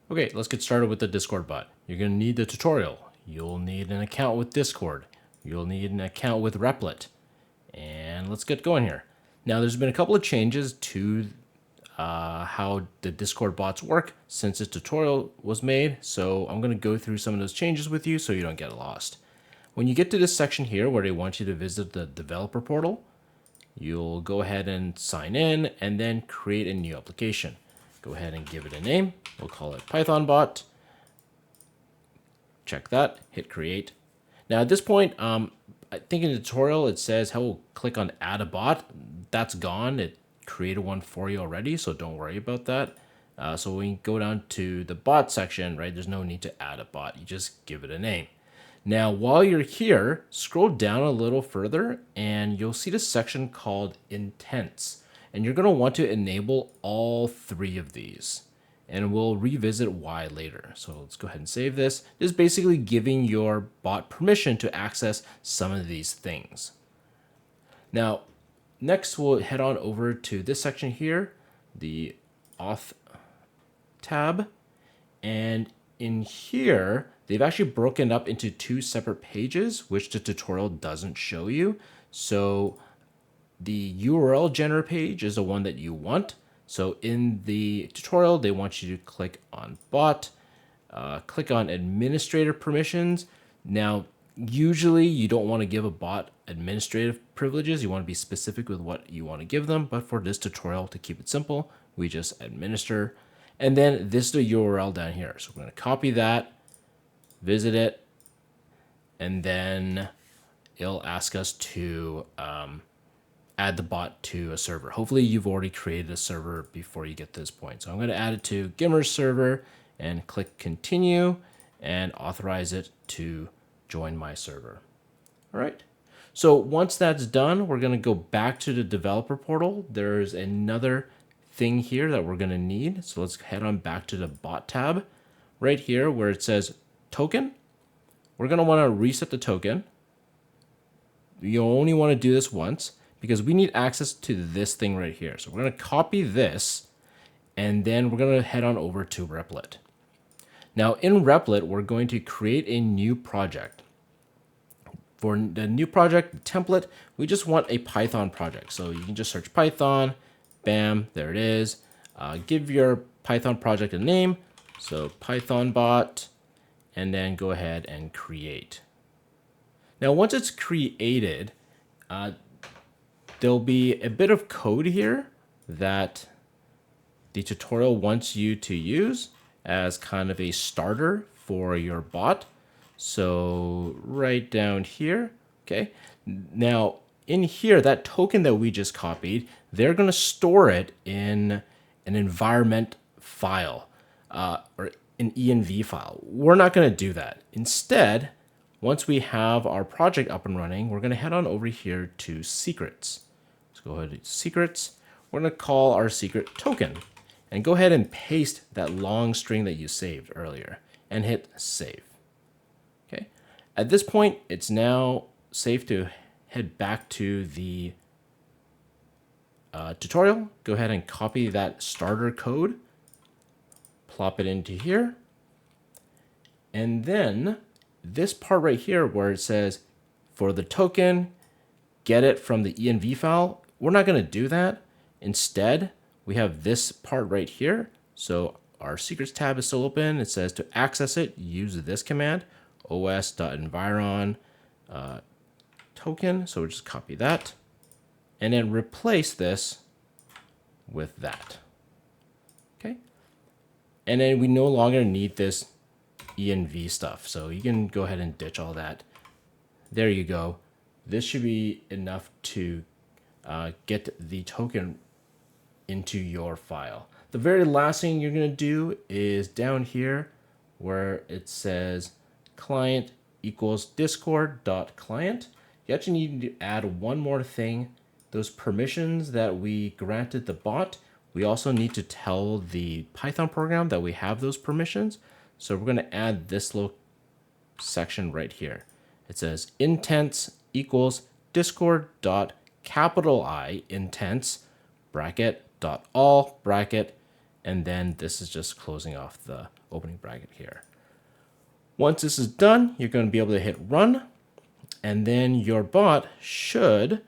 Okay, let's get started with the Discord bot. You're going to need the tutorial. You'll need an account with Discord. You'll need an account with Replit. And let's get going here. Now, there's been a couple of changes to how the Discord bots work since this tutorial was made. So I'm going to go through some of those changes with you so you don't get lost. When you get to this section here where they want you to visit the developer portal, you'll go ahead and sign in and then create a new application. Go ahead and give it a name. We'll call it Python bot. Check that, hit create. Now at this point, I think in the tutorial it says how we'll click on add a bot. That's gone. It created one for you already, so don't worry about that. So when you go down to the bot section, right, there's no need to add a bot. You just give it a name. Now, while you're here, scroll down a little further and you'll see this section called intents. And you're going to want to enable all three of these. And we'll revisit why later. So let's go ahead and save this. This is basically giving your bot permission to access some of these things. Now, next we'll head on over to this section here, the auth tab. And in here, they've actually broken up into two separate pages, which the tutorial doesn't show you. So the URL generator page is the one that you want. So in the tutorial, they want you to click on bot, click on administrator permissions. Now, usually you don't want to give a bot administrative privileges. You want to be specific with what you want to give them. But for this tutorial, to keep it simple, we just administer. And then this is the URL down here. So we're going to copy that, visit it, and then it'll ask us to add the bot to a server. Hopefully you've already created a server before you get to this point. So I'm going to add it to Gimmer's server and click continue and authorize it to join my server. All right. So once that's done, we're going to go back to the developer portal. There's another thing here that we're going to need. So let's head on back to the bot tab right here where it says token. We're going to want to reset the token. You only want to do this once because we need access to this thing right here. So we're going to copy this and then we're going to head on over to Replit. Now in Replit, we're going to create a new project. For the new project template, we just want a Python project. So you can just search Python, bam, there it is. Give your Python project a name. So Python bot, and then go ahead and create. Now, once it's created, there'll be a bit of code here that the tutorial wants you to use as kind of a starter for your bot. So right down here, okay. Now in here, that token that we just copied, they're going to store it in an environment file or an env file. We're not going to do that. Instead, once we have our project up and running, we're going to head on over here to secrets. Let's go ahead to secrets. We're going to call our secret token and go ahead and paste that long string that you saved earlier and hit save. Okay. At this point, it's now safe to head back to the tutorial. Go ahead and copy that starter code, plop it into here. And then this part right here where it says for the token, get it from the env file, we're not going to do that. Instead, we have this part right here. So our secrets tab is still open. It says to access it, use this command, os.environ token. So we'll just copy that and then replace this with that. Okay. And then we no longer need this env stuff. So you can go ahead and ditch all that. There you go. This should be enough to get the token into your file. The very last thing you're going to do is down here where it says client equals discord.client. You actually need to add one more thing. Those permissions that we granted the bot, we also need to tell the Python program that we have those permissions. So we're going to add this little section right here. It says intents equals discord.capital I intents bracket dot all bracket And then this is just closing off the opening bracket here. Once this is done, you're going to be able to hit run, and then your bot should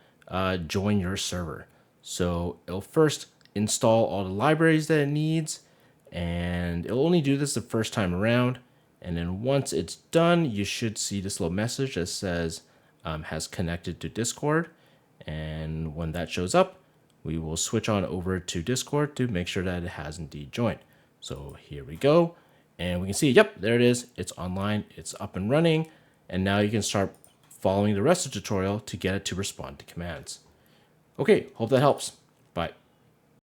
join your server. So it'll first install all the libraries that it needs, and it'll only do this the first time around. And then once it's done, you should see this little message that says has connected to Discord. And when that shows up, we will switch on over to Discord to make sure that it has indeed joined. So here we go. And we can see, yep, there it is. It's online, it's up and running. And now you can start following the rest of the tutorial to get it to respond to commands. Okay, hope that helps.